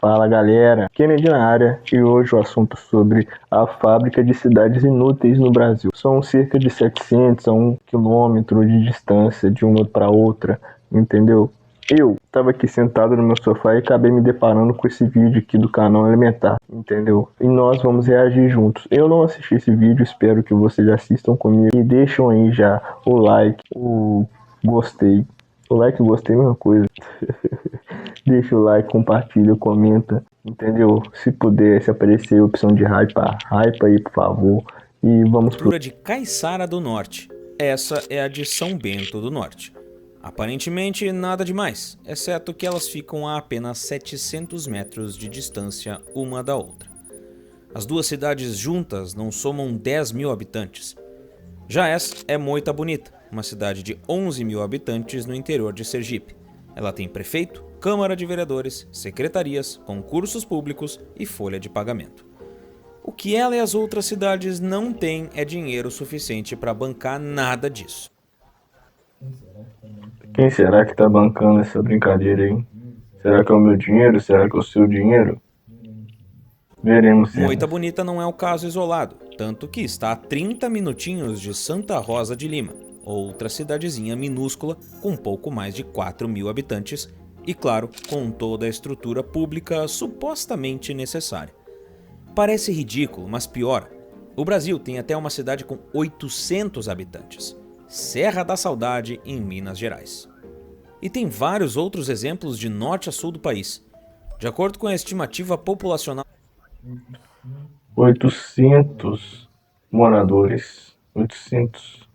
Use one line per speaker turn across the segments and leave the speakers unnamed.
Fala galera, Kennedy na área e hoje o assunto sobre a fábrica de cidades inúteis no Brasil. São cerca de 700 a 1 quilômetro de distância de uma para outra, entendeu? Eu estava aqui sentado no meu sofá e acabei me deparando com esse vídeo aqui do canal Elementar, entendeu? E nós vamos reagir juntos. Eu não assisti esse vídeo, espero que vocês assistam comigo e deixam aí já o like, o gostei. O like e o gostei é a mesma coisa. Deixa o like, compartilha, comenta, entendeu? Se puder, se aparecer a opção de hype aí, por favor. E vamos pro...
de Caiçara do Norte. Essa é a de São Bento do Norte. Aparentemente nada demais, exceto que elas ficam a apenas 700 metros de distância uma da outra. As duas cidades juntas não somam 10 mil habitantes. Já essa é Moita Bonita, uma cidade de 11 mil habitantes no interior de Sergipe. Ela tem prefeito, Câmara de Vereadores, secretarias, concursos públicos e folha de pagamento. O que ela e as outras cidades não têm é dinheiro suficiente para bancar nada disso.
Quem será que tá bancando essa brincadeira aí? Será que é o meu dinheiro? Será que é o seu dinheiro? Veremos.
Moita Bonita não é o caso isolado, tanto que está a 30 minutinhos de Santa Rosa de Lima, outra cidadezinha minúscula com pouco mais de 4 mil habitantes e, claro, com toda a estrutura pública supostamente necessária. Parece ridículo, mas piora. O Brasil tem até uma cidade com 800 habitantes, Serra da Saudade, em Minas Gerais. E tem vários outros exemplos de norte a sul do país. De acordo com a estimativa populacional
800 moradores. 800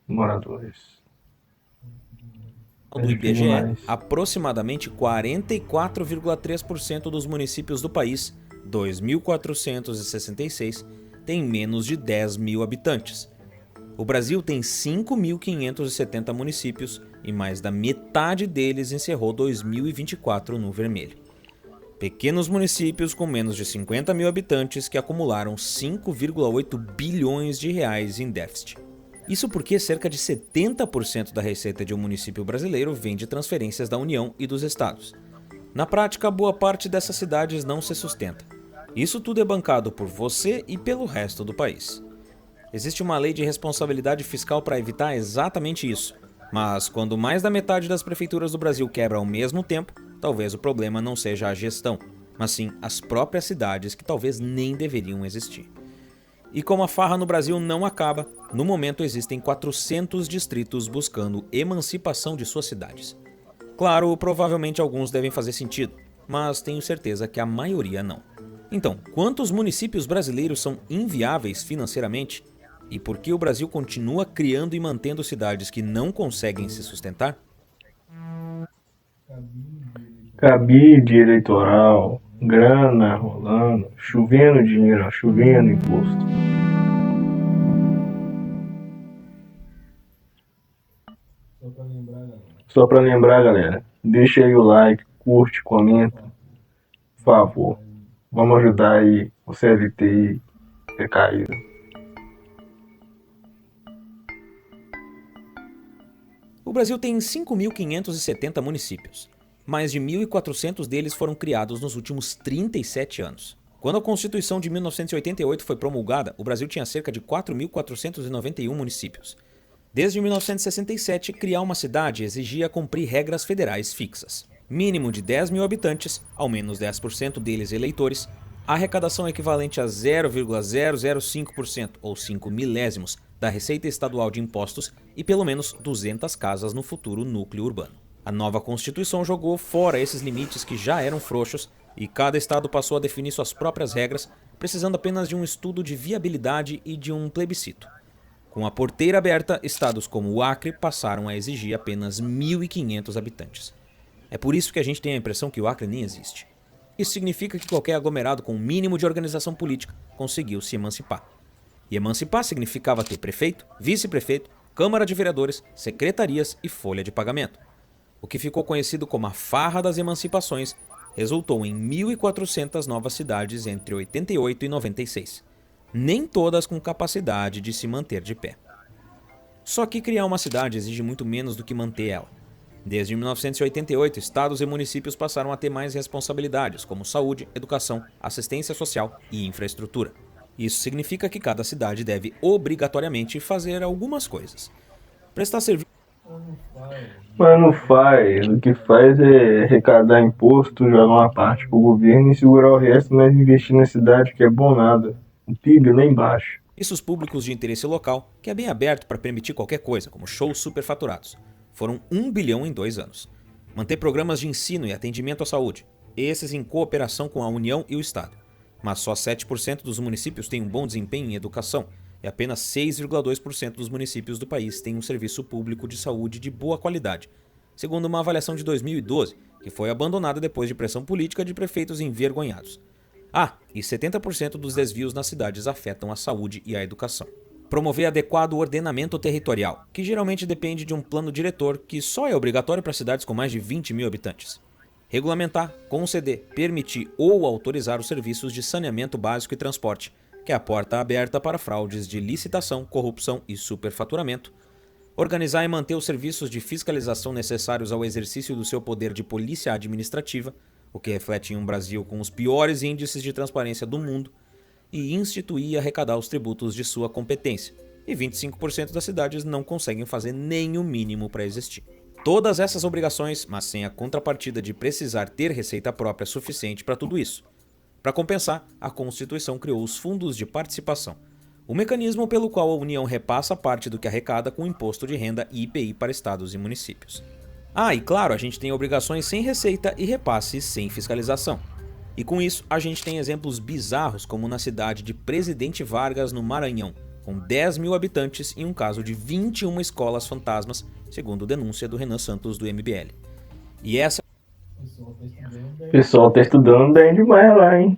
moradores.
do IBGE, aproximadamente 44,3% dos municípios do país, 2.466, têm menos de 10 mil habitantes. O Brasil tem 5.570 municípios e mais da metade deles encerrou 2024 no vermelho. Pequenos municípios com menos de 50 mil habitantes que acumularam 5,8 bilhões de reais em déficit. Isso porque cerca de 70% da receita de um município brasileiro vem de transferências da União e dos estados. Na prática, boa parte dessas cidades não se sustenta. Isso tudo é bancado por você e pelo resto do país. Existe uma lei de responsabilidade fiscal para evitar exatamente isso. Mas quando mais da metade das prefeituras do Brasil quebra ao mesmo tempo, talvez o problema não seja a gestão, mas sim as próprias cidades que talvez nem deveriam existir. E como a farra no Brasil não acaba, no momento existem 400 distritos buscando emancipação de suas cidades. Claro, provavelmente alguns devem fazer sentido, mas tenho certeza que a maioria não. Então, quantos municípios brasileiros são inviáveis financeiramente? E por que o Brasil continua criando e mantendo cidades que não conseguem se sustentar?
Cabide eleitoral, grana rolando, chovendo dinheiro, chovendo imposto. Só pra lembrar, galera, deixa aí o like, curte, comenta, por favor. Vamos ajudar aí o CLT recaído.
O Brasil tem 5.570 municípios. Mais de 1.400 deles foram criados nos últimos 37 anos. Quando a Constituição de 1988 foi promulgada, o Brasil tinha cerca de 4.491 municípios. Desde 1967, criar uma cidade exigia cumprir regras federais fixas. Mínimo de 10 mil habitantes, ao menos 10% deles eleitores, arrecadação equivalente a 0,005% ou 5 milésimos da receita estadual de impostos e pelo menos 200 casas no futuro núcleo urbano. A nova Constituição jogou fora esses limites que já eram frouxos e cada estado passou a definir suas próprias regras, precisando apenas de um estudo de viabilidade e de um plebiscito. Com a porteira aberta, estados como o Acre passaram a exigir apenas 1.500 habitantes. É por isso que a gente tem a impressão que o Acre nem existe. Isso significa que qualquer aglomerado com um mínimo de organização política conseguiu se emancipar. E emancipar significava ter prefeito, vice-prefeito, Câmara de Vereadores, secretarias e folha de pagamento. O que ficou conhecido como a Farra das Emancipações resultou em 1.400 novas cidades entre 88 e 96. Nem todas com capacidade de se manter de pé. Só que criar uma cidade exige muito menos do que manter ela. Desde 1988, estados e municípios passaram a ter mais responsabilidades, como saúde, educação, assistência social e infraestrutura. Isso significa que cada cidade deve obrigatoriamente fazer algumas coisas. Prestar serviço.
Mas não faz. O que faz é arrecadar imposto, jogar uma parte pro governo e segurar o resto, mas investir na cidade, que é bom nada. O PIB lá embaixo.
Serviços públicos de interesse local, que é bem aberto para permitir qualquer coisa, como shows superfaturados. Foram 1 bilhão em 2 anos. Manter programas de ensino e atendimento à saúde, esses em cooperação com a União e o Estado. Mas só 7% dos municípios têm um bom desempenho em educação e apenas 6,2% dos municípios do país têm um serviço público de saúde de boa qualidade, segundo uma avaliação de 2012, que foi abandonada depois de pressão política de prefeitos envergonhados. E 70% dos desvios nas cidades afetam a saúde e a educação. Promover adequado ordenamento territorial, que geralmente depende de um plano diretor que só é obrigatório para cidades com mais de 20 mil habitantes. Regulamentar, conceder, permitir ou autorizar os serviços de saneamento básico e transporte, que é a porta aberta para fraudes de licitação, corrupção e superfaturamento. Organizar e manter os serviços de fiscalização necessários ao exercício do seu poder de polícia administrativa, o que reflete em um Brasil com os piores índices de transparência do mundo, e instituir e arrecadar os tributos de sua competência, e 25% das cidades não conseguem fazer nem o mínimo para existir. Todas essas obrigações, mas sem a contrapartida de precisar ter receita própria suficiente para tudo isso. Para compensar, a Constituição criou os fundos de participação, o mecanismo pelo qual a União repassa parte do que arrecada com imposto de renda e IPI para estados e municípios. E claro, a gente tem obrigações sem receita e repasses sem fiscalização. E com isso, a gente tem exemplos bizarros como na cidade de Presidente Vargas, no Maranhão, com 10 mil habitantes e um caso de 21 escolas fantasmas, segundo denúncia do Renan Santos, do MBL. E essa...
O pessoal tá estudando bem demais lá, hein?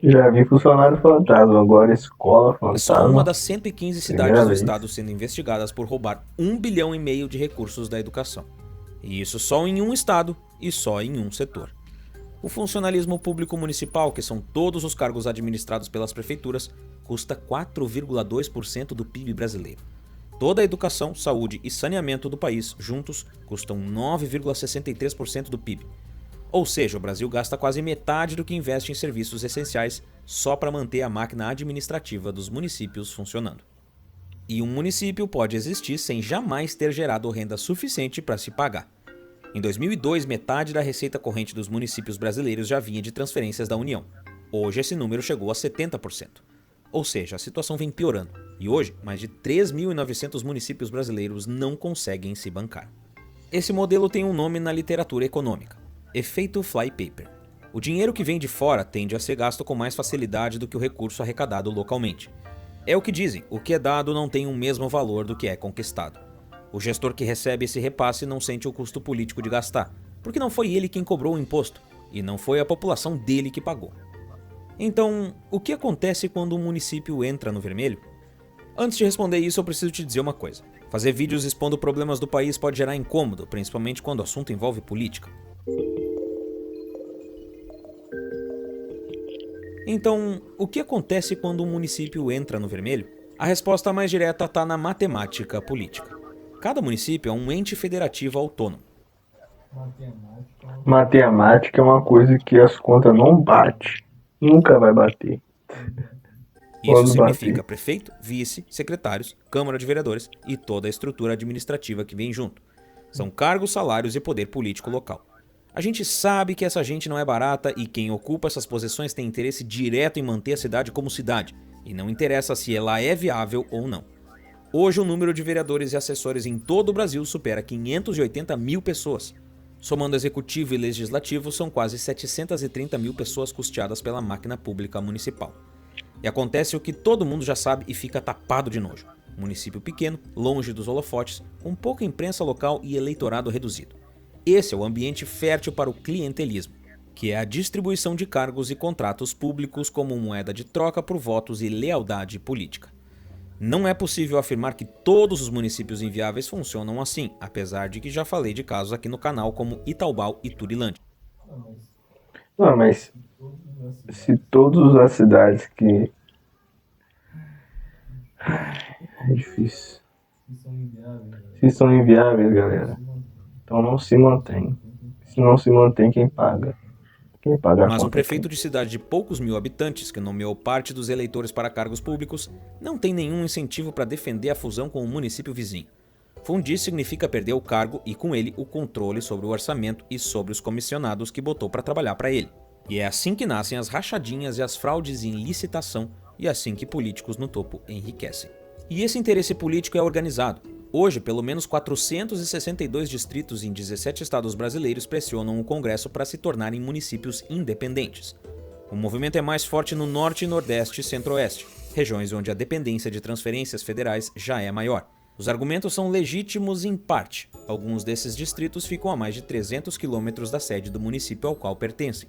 Já vi funcionário fantasma, agora escola fantasma.
Só uma das 115 cidades do estado sendo investigadas por roubar 1,5 bilhão de recursos da educação. E isso só em um estado e só em um setor. O funcionalismo público municipal, que são todos os cargos administrados pelas prefeituras, custa 4,2% do PIB brasileiro. Toda a educação, saúde e saneamento do país, juntos, custam 9,63% do PIB. Ou seja, o Brasil gasta quase metade do que investe em serviços essenciais só para manter a máquina administrativa dos municípios funcionando. E um município pode existir sem jamais ter gerado renda suficiente para se pagar. Em 2002, metade da receita corrente dos municípios brasileiros já vinha de transferências da União. Hoje esse número chegou a 70%. Ou seja, a situação vem piorando. E hoje, mais de 3.900 municípios brasileiros não conseguem se bancar. Esse modelo tem um nome na literatura econômica: efeito flypaper. O dinheiro que vem de fora tende a ser gasto com mais facilidade do que o recurso arrecadado localmente. É o que dizem, o que é dado não tem o mesmo valor do que é conquistado. O gestor que recebe esse repasse não sente o custo político de gastar, porque não foi ele quem cobrou o imposto, e não foi a população dele que pagou. Então, o que acontece quando um município entra no vermelho? Antes de responder isso, eu preciso te dizer uma coisa. Fazer vídeos expondo problemas do país pode gerar incômodo, principalmente quando o assunto envolve política. Então, o que acontece quando um município entra no vermelho? A resposta mais direta está na matemática política. Cada município é um ente federativo autônomo.
Matemática é uma coisa que as contas não batem. Nunca vai bater.
Isso significa prefeito, vice, secretários, Câmara de Vereadores e toda a estrutura administrativa que vem junto. São cargos, salários e poder político local. A gente sabe que essa gente não é barata e quem ocupa essas posições tem interesse direto em manter a cidade como cidade, e não interessa se ela é viável ou não. Hoje o número de vereadores e assessores em todo o Brasil supera 580 mil pessoas. Somando executivo e legislativo, são quase 730 mil pessoas custeadas pela máquina pública municipal. E acontece o que todo mundo já sabe e fica tapado de nojo. Município pequeno, longe dos holofotes, com pouca imprensa local e eleitorado reduzido. Esse é o ambiente fértil para o clientelismo, que é a distribuição de cargos e contratos públicos como moeda de troca por votos e lealdade política. Não é possível afirmar que todos os municípios inviáveis funcionam assim, apesar de que já falei de casos aqui no canal como Itaubal e Turilândia.
Não, mas se todas as cidades que... É difícil. Se são inviáveis, galera, então não se mantém. Se não se mantém, quem paga? Quem paga a
Mas um
conta aqui?
prefeito de cidade de poucos mil habitantes, que nomeou parte dos eleitores para cargos públicos, não tem nenhum incentivo para defender a fusão com o município vizinho. Fundir significa perder o cargo e, com ele, o controle sobre o orçamento e sobre os comissionados que botou para trabalhar para ele. E é assim que nascem as rachadinhas e as fraudes em licitação, e assim que políticos no topo enriquecem. E esse interesse político é organizado. Hoje, pelo menos 462 distritos em 17 estados brasileiros pressionam o Congresso para se tornarem municípios independentes. O movimento é mais forte no Norte, Nordeste e Centro-Oeste, regiões onde a dependência de transferências federais já é maior. Os argumentos são legítimos em parte. Alguns desses distritos ficam a mais de 300 quilômetros da sede do município ao qual pertencem.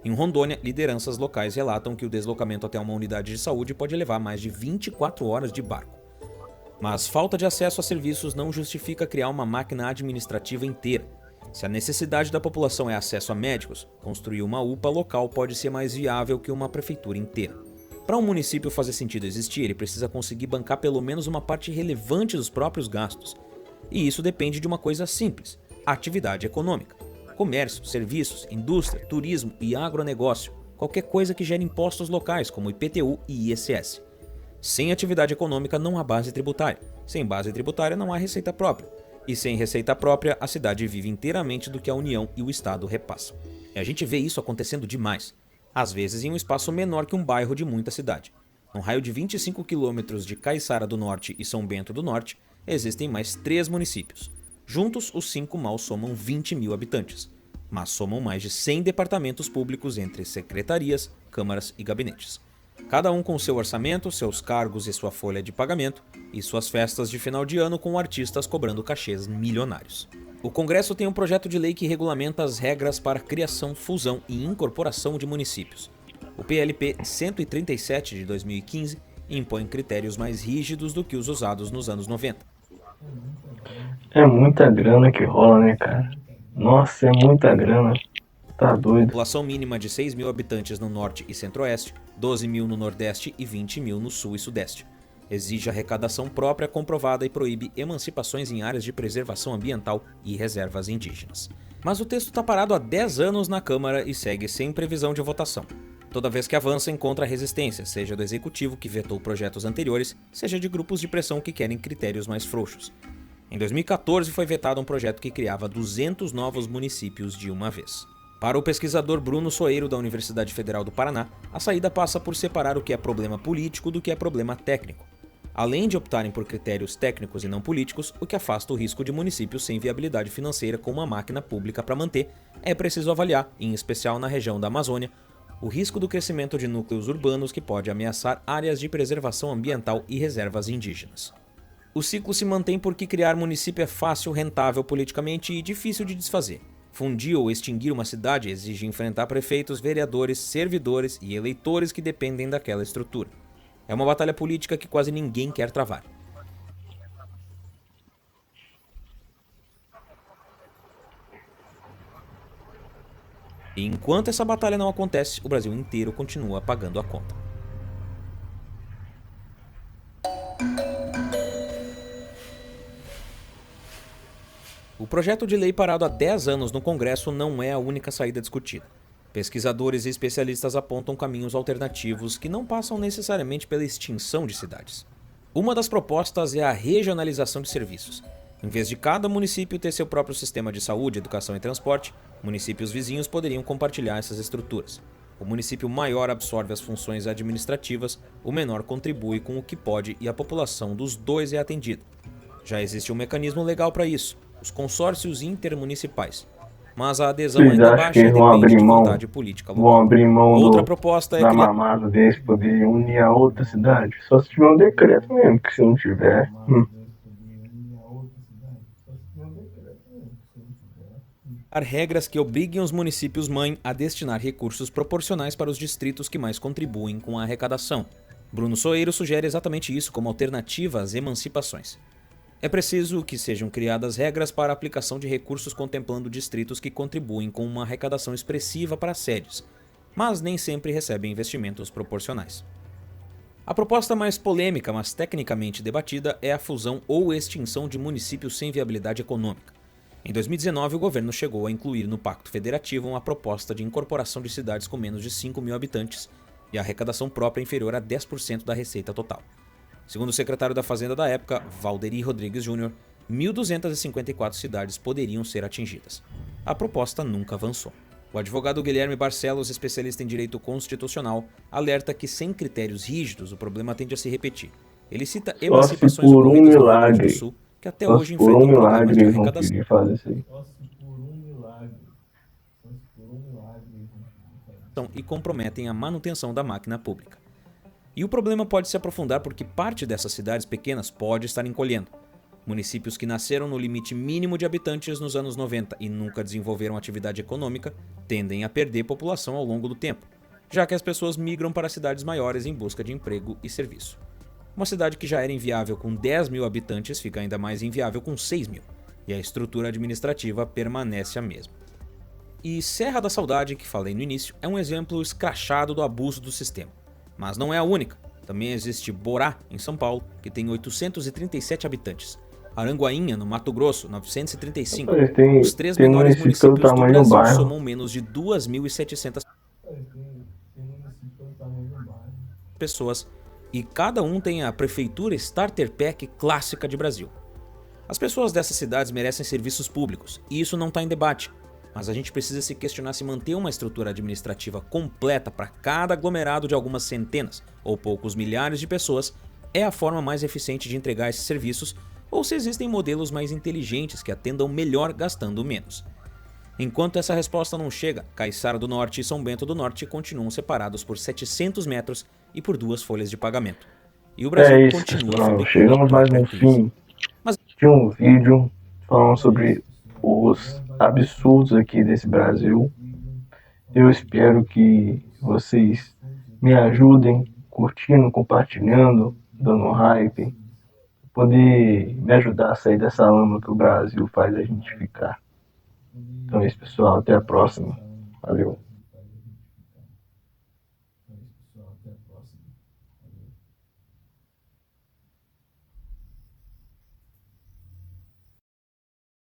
Em Rondônia, lideranças locais relatam que o deslocamento até uma unidade de saúde pode levar mais de 24 horas de barco. Mas falta de acesso a serviços não justifica criar uma máquina administrativa inteira. Se a necessidade da população é acesso a médicos, construir uma UPA local pode ser mais viável que uma prefeitura inteira. Para um município fazer sentido existir, ele precisa conseguir bancar pelo menos uma parte relevante dos próprios gastos. E isso depende de uma coisa simples: atividade econômica. Comércio, serviços, indústria, turismo e agronegócio. Qualquer coisa que gere impostos locais, como IPTU e ISS. Sem atividade econômica não há base tributária. Sem base tributária não há receita própria. E sem receita própria, a cidade vive inteiramente do que a União e o Estado repassam. E a gente vê isso acontecendo demais. Às vezes em um espaço menor que um bairro de muita cidade. No raio de 25 quilômetros de Caiçara do Norte e São Bento do Norte, existem mais 3 municípios. Juntos, os 5 mal somam 20 mil habitantes, mas somam mais de 100 departamentos públicos entre secretarias, câmaras e gabinetes. Cada um com seu orçamento, seus cargos e sua folha de pagamento, e suas festas de final de ano com artistas cobrando cachês milionários. O Congresso tem um projeto de lei que regulamenta as regras para criação, fusão e incorporação de municípios. O PLP 137 de 2015 impõe critérios mais rígidos do que os usados nos anos 90.
É muita grana que rola, né, cara? Nossa, é muita grana. Tá doido.
População mínima de 6 mil habitantes no Norte e Centro-Oeste, 12 mil no Nordeste e 20 mil no Sul e Sudeste. Exige arrecadação própria comprovada e proíbe emancipações em áreas de preservação ambiental e reservas indígenas. Mas o texto está parado há 10 anos na Câmara e segue sem previsão de votação. Toda vez que avança, encontra resistência, seja do Executivo, que vetou projetos anteriores, seja de grupos de pressão que querem critérios mais frouxos. Em 2014 foi vetado um projeto que criava 200 novos municípios de uma vez. Para o pesquisador Bruno Soeiro, da Universidade Federal do Paraná, a saída passa por separar o que é problema político do que é problema técnico. Além de optarem por critérios técnicos e não políticos, o que afasta o risco de municípios sem viabilidade financeira com uma máquina pública para manter, é preciso avaliar, em especial na região da Amazônia, o risco do crescimento de núcleos urbanos que pode ameaçar áreas de preservação ambiental e reservas indígenas. O ciclo se mantém porque criar município é fácil, rentável politicamente e difícil de desfazer. Fundir ou extinguir uma cidade exige enfrentar prefeitos, vereadores, servidores e eleitores que dependem daquela estrutura. É uma batalha política que quase ninguém quer travar. E enquanto essa batalha não acontece, o Brasil inteiro continua pagando a conta. O projeto de lei parado há 10 anos no Congresso não é a única saída discutida. Pesquisadores e especialistas apontam caminhos alternativos que não passam necessariamente pela extinção de cidades. Uma das propostas é a regionalização de serviços. Em vez de cada município ter seu próprio sistema de saúde, educação e transporte, municípios vizinhos poderiam compartilhar essas estruturas. O município maior absorve as funções administrativas, o menor contribui com o que pode e a população dos dois é atendida. Já existe um mecanismo legal para isso, os consórcios intermunicipais. Mas a adesão
Vocês
ainda
acham
baixa
que
e
eles vão
depende
abrir
de
mão?
vontade política
Vão
local.
abrir mão
Outra proposta é
da
criar...
mamada deles poder unir a outra cidade? Só se tiver um decreto mesmo, que se não tiver...
regras que obriguem os municípios-mãe a destinar recursos proporcionais para os distritos que mais contribuem com a arrecadação. Bruno Soeiro sugere exatamente isso como alternativa às emancipações. É preciso que sejam criadas regras para a aplicação de recursos contemplando distritos que contribuem com uma arrecadação expressiva para as sedes, mas nem sempre recebem investimentos proporcionais. A proposta mais polêmica, mas tecnicamente debatida, é a fusão ou extinção de municípios sem viabilidade econômica. Em 2019, o governo chegou a incluir no Pacto Federativo uma proposta de incorporação de cidades com menos de 5 mil habitantes e a arrecadação própria inferior a 10% da receita total. Segundo o secretário da Fazenda da época, Valderi Rodrigues Júnior, 1.254 cidades poderiam ser atingidas. A proposta nunca avançou. O advogado Guilherme Barcelos, especialista em direito constitucional, alerta que sem critérios rígidos o problema tende a se repetir. Ele cita emancipações
por um
ocorridas no Rio Grande do
milagre,
Sul, que até
só
hoje
se por um
enfrentam problemas de
milagre eles vão
arrecadação.
querer fazer isso aí.
E comprometem a manutenção da máquina pública. E o problema pode se aprofundar porque parte dessas cidades pequenas pode estar encolhendo. Municípios que nasceram no limite mínimo de habitantes nos anos 90 e nunca desenvolveram atividade econômica tendem a perder população ao longo do tempo, já que as pessoas migram para cidades maiores em busca de emprego e serviço. Uma cidade que já era inviável com 10 mil habitantes fica ainda mais inviável com 6 mil, e a estrutura administrativa permanece a mesma. E Serra da Saudade, que falei no início, é um exemplo escrachado do abuso do sistema. Mas não é a única. Também existe Borá, em São Paulo, que tem 837 habitantes. Aranguainha, no Mato Grosso, 935. Os três menores municípios do Brasil somam menos de 2.700 pessoas e cada um tem a prefeitura Starter Pack clássica de Brasil. As pessoas dessas cidades merecem serviços públicos e isso não está em debate. Mas a gente precisa se questionar se manter uma estrutura administrativa completa para cada aglomerado de algumas centenas ou poucos milhares de pessoas é a forma mais eficiente de entregar esses serviços ou se existem modelos mais inteligentes que atendam melhor gastando menos. Enquanto essa resposta não chega, Caiçara do Norte e São Bento do Norte continuam separados por 700 metros e por 2 folhas de pagamento. E o Brasil continua
pessoal, chegamos mais no fim de um vídeo falando sobre os absurdos aqui desse Brasil. Eu espero que vocês me ajudem curtindo, compartilhando, dando hype, poder me ajudar a sair dessa lama que o Brasil faz a gente ficar. Então é isso, pessoal, até a próxima. Valeu.